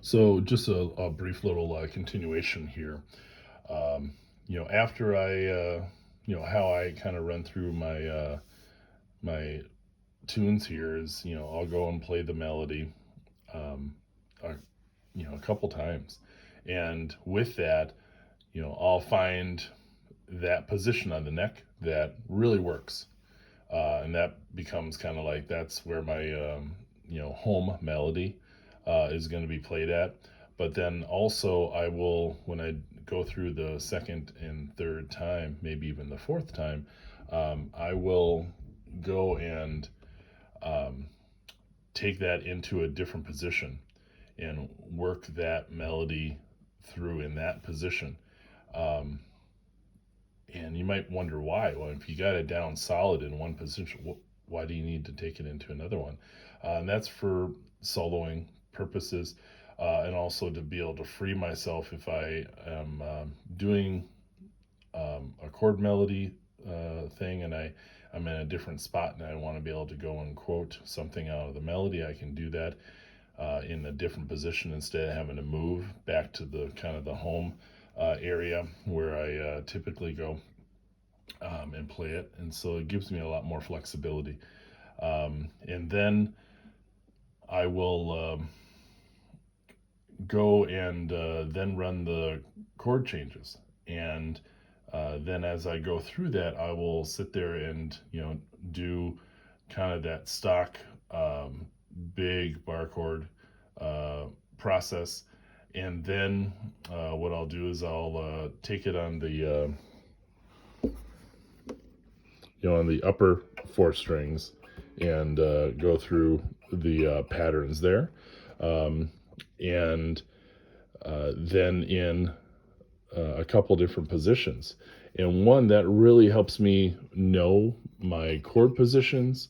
So just a brief little continuation here. After how I kind of run through my tunes here is, I'll go and play the melody, um, a, a couple times, and with that, I'll find that position on the neck that really works, and that becomes kind of like that's where my home melody is going to be played at. But then also I will, when I go through the second and third time, maybe even the fourth time, I will go and um, take that into a different position and work that melody through in that position. Um, and you might wonder why. Well, if you got it down solid in one position, why do you need to take it into another one? And that's for soloing purposes, and also to be able to free myself if I am doing a chord melody thing, and I'm in a different spot and I want to be able to go and quote something out of the melody. I can do that in a different position instead of having to move back to the kind of the home area where I typically go and play it. And so it gives me a lot more flexibility. And then I will go and then run the chord changes. And then as I go through that, I will sit there and, do kind of that stock big bar chord process. And then what I'll do is I'll take it on the on the upper four strings and go through the patterns there, um, and then in a couple different positions. And one that really helps me know my chord positions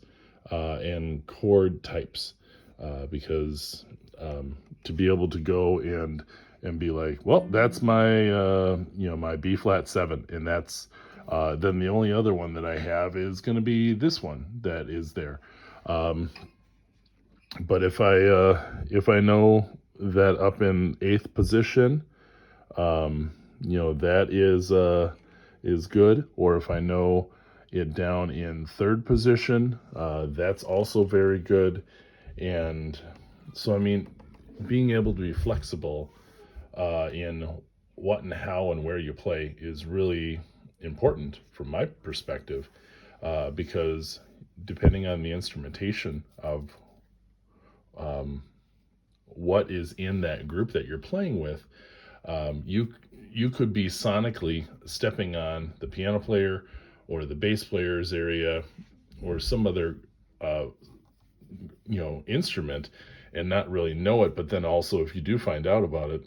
and chord types, because to be able to go and be like, well, that's my my B flat 7, and that's then the only other one that I have is going to be this one that is there. Um, but if I know that up in eighth position, that is good. Or if I know it down in third position, that's also very good. And so, I mean, being able to be flexible in what and how and where you play is really important from my perspective, because depending on the instrumentation of what is in that group that you're playing with, you could be sonically stepping on the piano player or the bass player's area or some other uh, instrument and not really know it. But then also, if you do find out about it,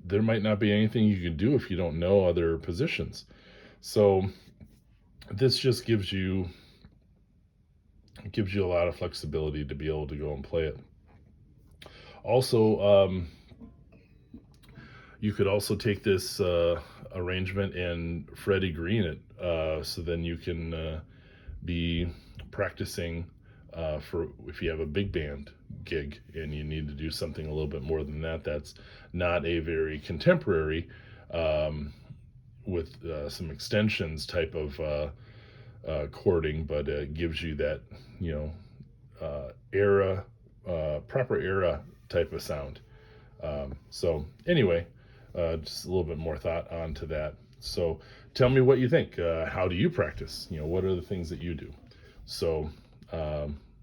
there might not be anything you can do if you don't know other positions. So this just gives you a lot of flexibility to be able to go and play it. Also, you could also take this arrangement and Freddie Green it, so then you can be practicing for if you have a big band gig and you need to do something a little bit more than that. That's not a very contemporary, with some extensions type of chording, but it gives you that era, proper era type of sound. So anyway, just a little bit more thought onto that. So tell me what you think. How do you practice? What are the things that you do? So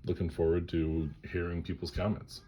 looking forward to hearing people's comments.